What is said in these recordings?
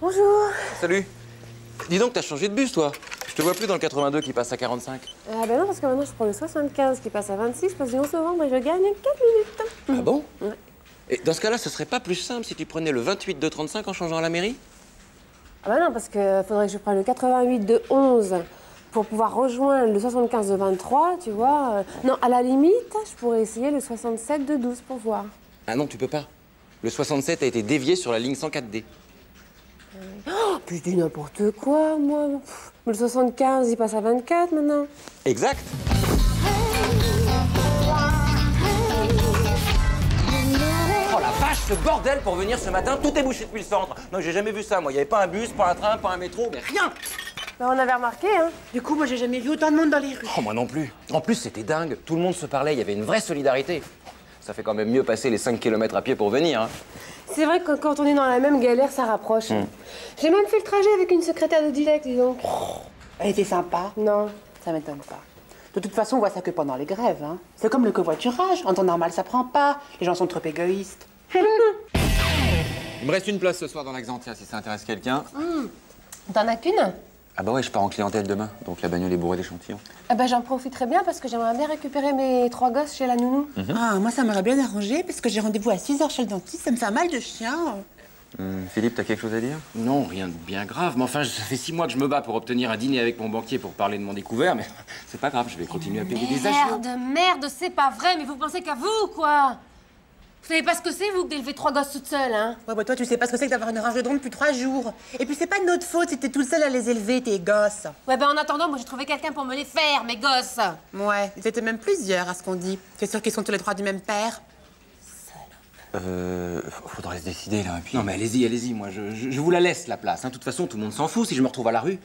Bonjour. Salut. Dis donc, t'as changé de bus, toi. Je te vois plus dans le 82 qui passe à 45. Ah ben non, parce que maintenant je prends le 75 qui passe à 26, parce que du 11 novembre et je gagne 4 minutes. Ah bon? Ouais. Et dans ce cas-là, ce serait pas plus simple si tu prenais le 28 de 35 en changeant à la mairie? Ah ben non, parce que faudrait que je prenne le 88 de 11 pour pouvoir rejoindre le 75 de 23, tu vois. Non, à la limite, je pourrais essayer le 67 de 12 pour voir. Ah non, tu peux pas. Le 67 a été dévié sur la ligne 104D. Oh, puis je dis n'importe quoi, moi. Pff, le 75, il passe à 24 maintenant. Exact. Oh la vache, ce bordel pour venir ce matin, tout est bouché depuis le centre. Non, j'ai jamais vu ça, moi. Il n'y avait pas un bus, pas un train, pas un métro, mais rien. Ben, on avait remarqué, hein. Du coup, moi, j'ai jamais vu autant de monde dans les rues. Oh, moi non plus. En plus, c'était dingue. Tout le monde se parlait, il y avait une vraie solidarité. Ça fait quand même mieux passer les 5 km à pied pour venir, hein. C'est vrai que quand on est dans la même galère, ça rapproche. J'ai même fait le trajet avec une secrétaire de direct, dis donc. Elle était sympa. Non. Ça m'étonne pas. De toute façon, on voit ça que pendant les grèves. Hein. C'est comme le covoiturage. En temps normal, ça prend pas. Les gens sont trop égoïstes. Il me reste une place ce soir dans l'Axantia, si ça intéresse quelqu'un. T'en as qu'une? Ah bah ouais, je pars en clientèle demain, donc la bagnole est bourrée d'échantillons. Ah ben, j'en profiterai bien parce que j'aimerais bien récupérer mes 3 gosses chez la nounou. Ah, moi, ça m'aurait bien arrangé parce que j'ai rendez-vous à 6h chez le dentiste. Ça me fait un mal de chien. Philippe, t'as quelque chose à dire? Non, rien de bien grave, mais enfin, ça fait 6 mois que je me bats pour obtenir un dîner avec mon banquier pour parler de mon découvert, mais c'est pas grave, je vais continuer à payer des agios. Merde, c'est pas vrai, mais vous pensez qu'à vous, quoi. Vous savez pas ce que c'est, vous, que d'élever 3 gosses toute seule, hein? Ouais, bah toi, tu sais pas ce que c'est que d'avoir une rage de dents depuis 3 jours. Et puis, c'est pas de notre faute si t'es tout seul à les élever, tes gosses. Ouais, ben en attendant, moi j'ai trouvé quelqu'un pour me les faire, mes gosses. Ouais, ils étaient même plusieurs à ce qu'on dit. T'es sûr qu'ils sont tous les 3 du même père? Faudrait se décider, là. Et puis... Non, mais allez-y, moi, je vous la laisse, la place. Hein. De toute façon, tout le monde s'en fout si je me retrouve à la rue.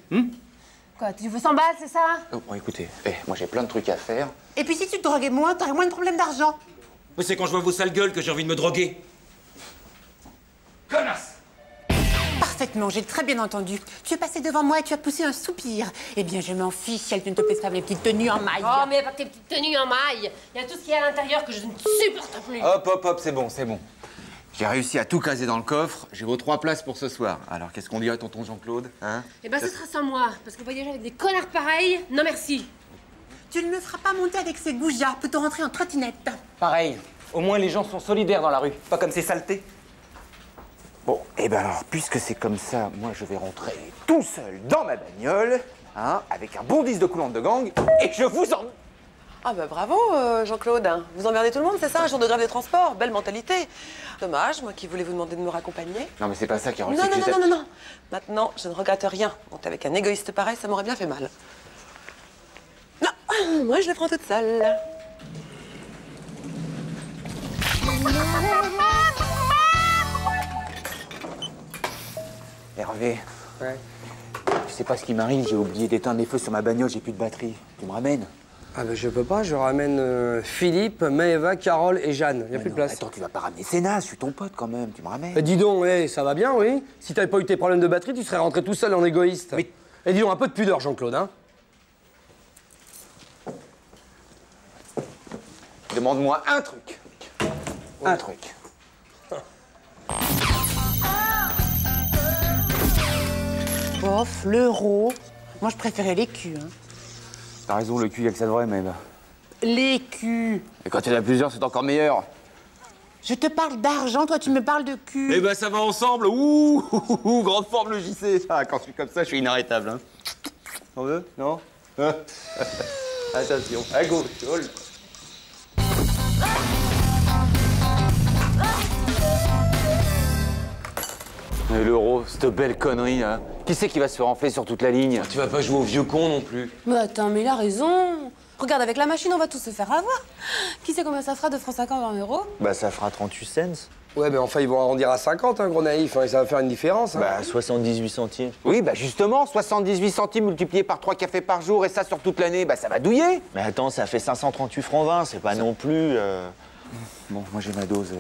Quoi, tu veux 100 balles, c'est ça? Oh, bon, écoutez, moi, j'ai plein de trucs à faire. Et puis, si tu te droguais moins, t'aurais moins de problèmes d'argent. Mais c'est quand je vois vos sales gueules que j'ai envie de me droguer. Connasse! Parfaitement, j'ai très bien entendu. Tu es passé devant moi et tu as poussé un soupir. Eh bien, je m'en fiche si elle ne te plaise pas les petites tenues en maille. Oh, mais pas que tes petites tenues en maille. Il y a tout ce qu'il y a à l'intérieur que je ne supporte plus. Hop, c'est bon. J'ai réussi à tout caser dans le coffre. J'ai vos 3 places pour ce soir. Alors, qu'est-ce qu'on dit à tonton Jean-Claude, hein? Eh ben, ce sera sans moi. Parce que voyager avec des connards pareils, non merci. Tu ne me feras pas monter avec ces goujats, plutôt rentrer en trottinette. Pareil. Au moins, les gens sont solidaires dans la rue. Pas comme ces saletés. Bon, et ben alors, puisque c'est comme ça, moi, je vais rentrer tout seul dans ma bagnole, hein, avec un bon disque de coulante de gang, et je vous en... Ah bah bravo, Jean-Claude. Vous emmerdez tout le monde, c'est ça, un jour de grève des transports? Belle mentalité. Dommage, moi qui voulais vous demander de me raccompagner. Non, mais c'est pas ça qui rend le Non, sécurité. non. Maintenant, je ne regrette rien. Monter avec un égoïste pareil, ça m'aurait bien fait mal. Non, moi je le prends toute seule. Hervé. Ouais. Tu sais pas ce qui m'arrive, j'ai oublié d'éteindre les feux sur ma bagnole, j'ai plus de batterie. Tu me ramènes? Ah ben je peux pas, je ramène Philippe, Maëva, Carole et Jeanne. Y a plus de place. Attends, tu vas pas ramener Sénat, je suis ton pote quand même, tu me ramènes. Dis donc, ouais, ça va bien, oui? Si t'avais pas eu tes problèmes de batterie, tu serais rentré tout seul en égoïste. Mais... Et dis donc, un peu de pudeur, Jean-Claude, hein? Demande-moi un truc. Un truc. Bof, l'euro. Moi, je préférais l'écu. Hein. T'as raison, le cul, y'a que ça de vrai, même. L'écu. Et quand il y en a plusieurs, c'est encore meilleur. Je te parle d'argent, toi, tu me parles de cul. Eh ben, ça va ensemble. Ouh, grande forme, le JC. Ah, quand je suis comme ça, je suis inarrêtable. Hein. On veut? Non? Attention. À gauche. Et l'euro, cette belle connerie, hein. Qui c'est qui va se faire enfler sur toute la ligne? Tu vas pas jouer au vieux con non plus. Mais attends, mais il a raison. Regarde, avec la machine, on va tous se faire avoir. Qui sait combien ça fera de francs 50 en euros? Bah ça fera 38 cents. Ouais, mais enfin, ils vont arrondir à 50, hein, gros naïf, hein, et ça va faire une différence. Hein. Bah 78 centimes. Oui, bah justement, 78 centimes multipliés par 3 cafés par jour, et ça sur toute l'année, bah ça va douiller. Mais attends, ça fait 538 francs 20, c'est pas non plus... Bon, moi j'ai ma dose.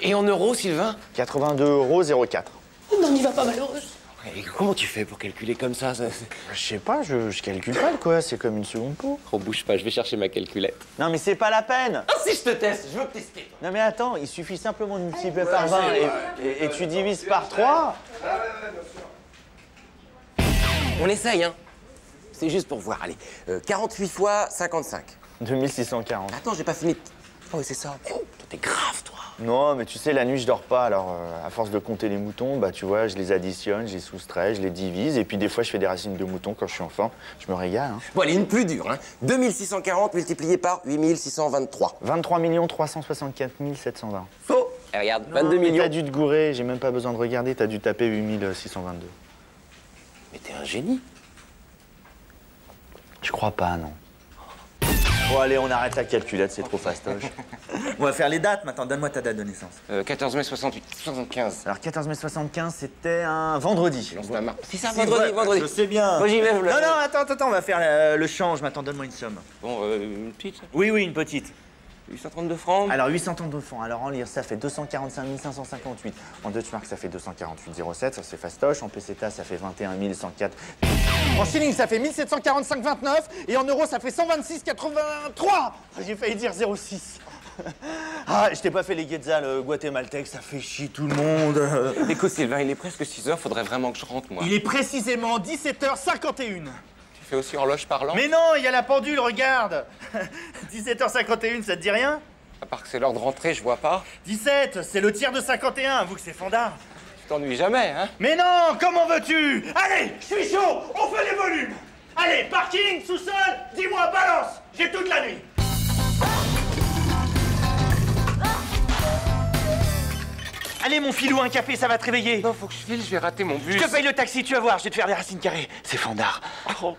Et en euros, Sylvain? 82,04 €. Non, n'y va pas, malheureuse. Et comment tu fais pour calculer comme ça? Je sais pas, je calcule pas quoi, c'est comme une seconde peau. Oh, bouge pas, je vais chercher ma calculette. Non mais c'est pas la peine. Ah si, je te teste, je veux tester. Non mais attends, il suffit simplement de multiplier par 20 et tu divises par 3. On essaye, hein. C'est juste pour voir, allez. 48 fois 55. 2640. Attends, j'ai pas fini. Oh, c'est ça. Oh, toi, t'es grave, toi. Non, mais tu sais, la nuit, je dors pas. Alors, à force de compter les moutons, bah, tu vois, je les additionne, je les soustrais, je les divise. Et puis, des fois, je fais des racines de moutons quand je suis enfant. Je me régale, hein. Bon, allez, une plus dure, hein. 2640 multiplié par 8623. 23 364 720. Faux. Et regarde, 22 Non, mais millions. T'as dû te gourer, j'ai même pas besoin de regarder, t'as dû taper 8622. Mais t'es un génie. Je crois pas, non. Bon, allez, on arrête la calculette, c'est trop fastoche. On va faire les dates maintenant. Donne-moi ta date de naissance. 14 mai 68, 75. Alors, 14 mai 75, c'était un vendredi. Lance ta marque. Si ça, Si, vendredi, ouais, vendredi. Je sais bien. Moi, j'y vais, Non, non, attends, on va faire le change. Maintenant, donne-moi une somme. Bon, une petite. Oui, une petite. 832 francs. Alors, 832 francs. Alors, en lire, ça fait 245 558. En Deutschmark, ça fait 248,07. Ça, c'est fastoche. En pesetas, ça fait 21 104. En shilling, ça fait 1745,29 et en euros, ça fait 126,83. J'ai failli dire 0,6. Ah, je t'ai pas fait les guetzals guatémaltèques, ça fait chier tout le monde. Écoute, Sylvain, il est presque 6 heures, faudrait vraiment que je rentre, moi. Il est précisément 17h51. Tu fais aussi horloge parlant? Mais non, il y a la pendule, regarde. 17h51, ça te dit rien? À part que c'est l'heure de rentrer, je vois pas. 17, c'est le tiers de 51, avoue que c'est fandard. Tu t'ennuies jamais, hein? Mais non, comment veux-tu? Allez, je suis chaud, on fait les volumes. Allez, parking, sous-sol, dis-moi, balance. J'ai toute la nuit. Allez, mon filou, un café, ça va te réveiller. Non, faut que je file, je vais rater mon bus. Je te paye le taxi, tu vas voir, je vais te faire des racines carrées. C'est fandard. Oh.